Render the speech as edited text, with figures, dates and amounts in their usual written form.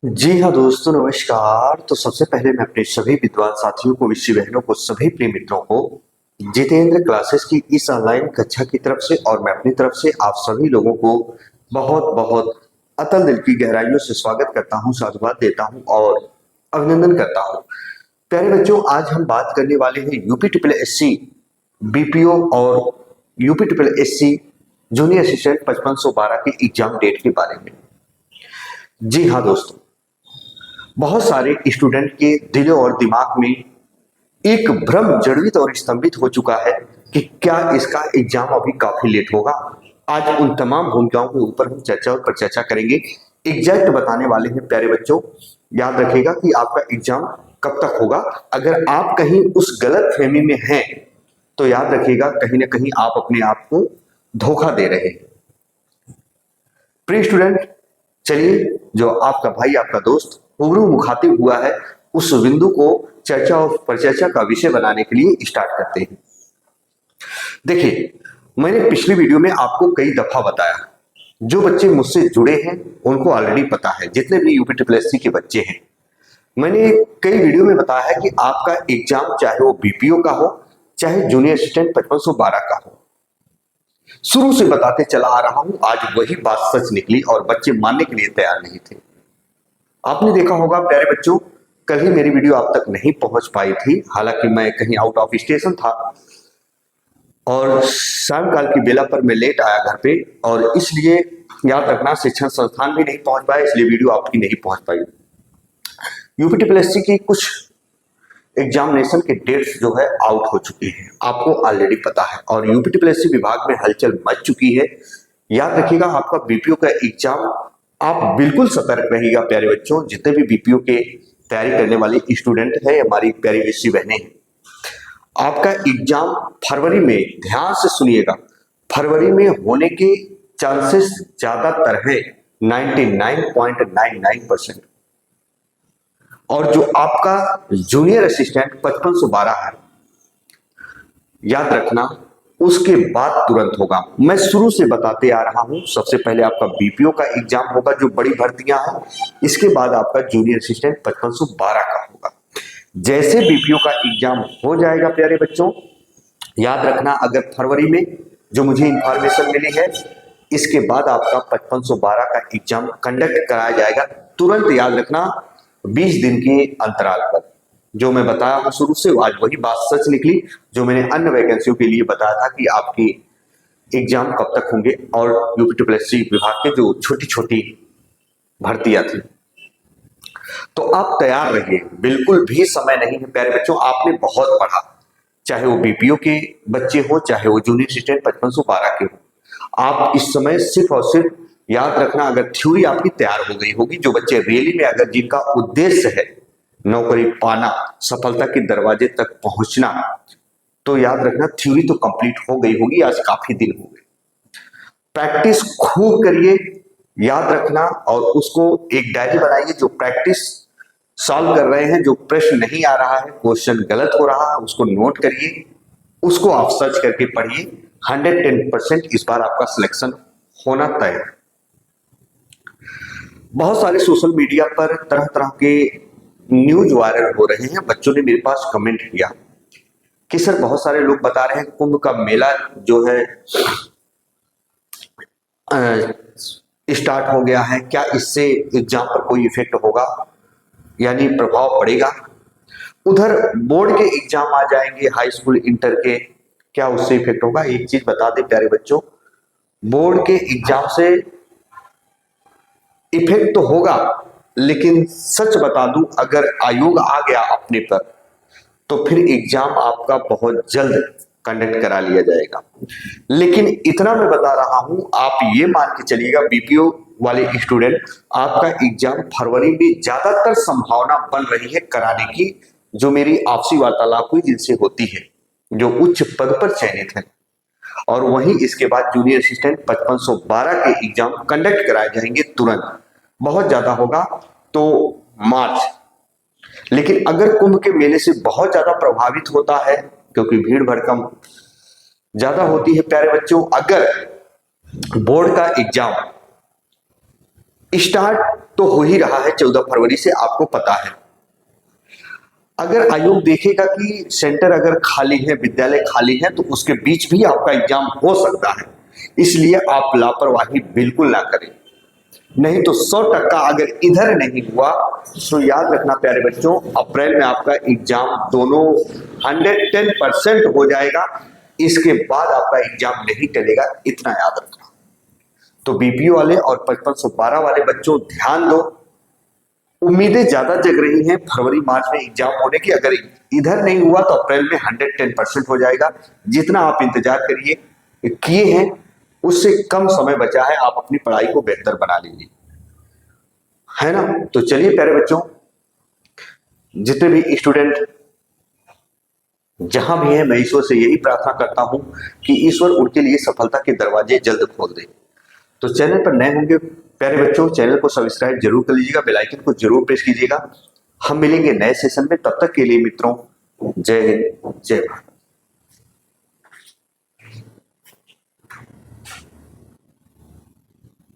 जी हाँ दोस्तों, नमस्कार। तो सबसे पहले मैं अपने सभी विद्वान साथियों को, विषय बहनों को, सभी प्रिय मित्रों को जितेंद्र क्लासेस की इस ऑनलाइन कक्षा की तरफ से और मैं अपनी तरफ से आप सभी लोगों को बहुत बहुत अतल दिल की गहराइयों से स्वागत करता हूँ, साधुवाद देता हूँ और अभिनंदन करता हूँ। प्यारे बच्चों, आज हम बात करने वाले हैं यूपी ट्रिपल एससी बीपीओ और UP triple SC junior assistant 5512 के एग्जाम डेट के बारे में। जी हाँ दोस्तों, बहुत सारे स्टूडेंट के दिलों और दिमाग में एक भ्रम जड़वित और स्तंभित हो चुका है कि क्या इसका एग्जाम अभी काफी लेट होगा। आज उन तमाम भूमिकाओं के ऊपर हम चर्चा और परिचर्चा करेंगे, एग्जैक्ट बताने वाले हैं। प्यारे बच्चों, याद रखिएगा कि आपका एग्जाम कब तक होगा। अगर आप कहीं उस गलत फहमी में हैं तो याद रखिएगा, कहीं ना कहीं आप अपने आप को धोखा दे रहे हैं। प्रिय स्टूडेंट, चलिए, जो आपका भाई, आपका दोस्त रूबरू मुखातिब हुआ है, उस बिंदु को चर्चा और परिचर्चा का विषय बनाने के लिए स्टार्ट करते हैं। देखिए, मैंने पिछली वीडियो में आपको कई दफा बताया, जो बच्चे मुझसे जुड़े हैं उनको ऑलरेडी पता है, जितने भी यूपी ट्रिपल एससी के बच्चे हैं, मैंने कई वीडियो में बताया है कि आपका एग्जाम चाहे वो बीपीओ का हो, चाहे जूनियर असिस्टेंट 5512 का हो, शुरू से बताते चला आ रहा हूं। आज वही बात सच निकली और बच्चे मानने के लिए तैयार नहीं थे। आपने देखा होगा प्यारे बच्चों, कल ही मेरी वीडियो आप तक नहीं पहुंच पाई थी, हालांकि मैं कहीं आउट ऑफ स्टेशन था और सायंकाल की बेला पर मैं लेट आया घर पे, और इसलिए याद रखना, शिक्षण संस्थान भी नहीं पहुंच पाया, इसलिए वीडियो आपकी नहीं पहुंच पाई। यूपी ट्रिपल एससी की कुछ एग्जामिनेशन के डेट्स जो है आउट हो चुकी है, आपको ऑलरेडी पता है, और यूपी ट्रिपल एससी विभाग में हलचल मच चुकी है। याद रखिएगा, आपका बीपीओ का एग्जाम, आप बिल्कुल सतर्क रहिएगा प्यारे बच्चों। जितने भी बीपीओ के तैयारी करने वाले स्टूडेंट है, हमारी प्यारी विषय बहनें हैं, आपका एग्जाम फरवरी में, ध्यान से सुनिएगा, फरवरी में होने के चांसेस ज्यादातर है, 99.99%। और जो आपका जूनियर असिस्टेंट 5512 है, याद रखना, उसके बाद तुरंत होगा। मैं शुरू से बताते आ रहा हूं, सबसे पहले आपका बीपीओ का एग्जाम होगा, जो बड़ी भर्तियां हैं, इसके बाद आपका जूनियर असिस्टेंट 5512 का होगा। जैसे बीपीओ का एग्जाम हो जाएगा प्यारे बच्चों, याद रखना, अगर फरवरी में जो मुझे इंफॉर्मेशन मिली है, इसके बाद आपका 5512 का एग्जाम कंडक्ट कराया जाएगा तुरंत। याद रखना, 20 दिन के अंतराल पर। जो मैं बताया हूं शुरू से, आज वही बात सच निकली जो मैंने अन्य वैकेंसियों के लिए बताया था कि आपकी एग्जाम कब तक होंगे, और यूपी ट्रिपल एससी विभाग के जो छोटी छोटी भर्तियां थी। तो आप तैयार रहिए, बिल्कुल भी समय नहीं है प्यारे बच्चों। आपने बहुत पढ़ा, चाहे वो बीपीओ के बच्चे हो, चाहे वो जूनियर असिस्टेंट 5512 के हो। आप इस समय सिर्फ और सिर्फ याद रखना, अगर थ्योरी आपकी तैयार हो गई होगी, जो बच्चे रियली में, अगर जिनका उद्देश्य है नौकरी पाना, सफलता के दरवाजे तक पहुंचना, तो याद रखना थ्योरी तो कंप्लीट हो गई होगी, आज काफी दिन हो गए। प्रैक्टिस खूब करिए, याद रखना, और उसको एक डायरी बनाइए, जो प्रैक्टिस सॉल्व कर रहे हैं, जो प्रश्न नहीं आ रहा है, क्वेश्चन गलत हो रहा है, उसको नोट करिए, उसको आप सर्च करके पढ़िए। 110% इस बार आपका सिलेक्शन होना तय है। बहुत सारे सोशल मीडिया पर तरह तरह के न्यूज वायरल हो रहे हैं। बच्चों ने मेरे पास कमेंट किया कि सर, बहुत सारे लोग बता रहे हैं कुंभ का मेला जो है स्टार्ट हो गया है, क्या इससे एग्जाम पर कोई इफेक्ट होगा, यानी प्रभाव पड़ेगा। उधर बोर्ड के एग्जाम आ जाएंगे, हाई स्कूल इंटर के, क्या उससे इफेक्ट होगा। एक चीज बता दें प्यारे बच्चों, बोर्ड के एग्जाम से इफेक्ट तो होगा, लेकिन सच बता दूं, अगर आयोग आ गया अपने पर, तो फिर एग्जाम आपका बहुत जल्द कंडक्ट करा लिया जाएगा। लेकिन इतना मैं बता रहा हूं, आप ये मान के चलिएगा, बीपीओ वाले स्टूडेंट, आपका एग्जाम फरवरी में ज्यादातर संभावना बन रही है कराने की, जो मेरी आपसी वार्तालाप हुई जिनसे होती है, जो उच्च पद पर चयनित है। और वहीं इसके बाद जूनियर असिस्टेंट 5512 के एग्जाम कंडक्ट कराए जाएंगे तुरंत। बहुत ज्यादा होगा तो मार्च। लेकिन अगर कुंभ के मेले से बहुत ज्यादा प्रभावित होता है, क्योंकि भीड़ भड़कम ज्यादा होती है प्यारे बच्चों, अगर बोर्ड का एग्जाम स्टार्ट तो हो ही रहा है 14 फरवरी से, आपको पता है। अगर आयोग देखेगा कि सेंटर अगर खाली है, विद्यालय खाली है, तो उसके बीच भी आपका एग्जाम हो सकता है। इसलिए आप लापरवाही बिल्कुल ना करें, नहीं तो 100% अगर इधर नहीं हुआ तो याद रखना प्यारे बच्चों, अप्रैल में आपका एग्जाम दोनों 110% हो जाएगा। इसके बाद आपका एग्जाम नहीं टलेगा, इतना याद रखना। तो बीपीओ वाले और 5512 वाले बच्चों ध्यान दो, उम्मीदें ज्यादा जग रही हैं फरवरी मार्च में एग्जाम होने की। अगर इधर नहीं हुआ तो अप्रैल में 110% हो जाएगा। जितना आप इंतजार किए हैं उससे कम समय बचा है, आप अपनी पढ़ाई को बेहतर बना लीजिए, है ना। तो चलिए प्यारे बच्चों, जितने भी स्टूडेंट जहां भी हैं, मैं ईश्वर से यही प्रार्थना करता हूं कि ईश्वर उनके लिए सफलता के दरवाजे जल्द खोल दे। तो चैनल पर नए होंगे प्यारे बच्चों, चैनल को सब्सक्राइब जरूर कर लीजिएगा, बेल आइकन को जरूर प्रेस कीजिएगा। हम मिलेंगे नए सेशन में, तब तक के लिए मित्रों, जय हिंद, जय भारत।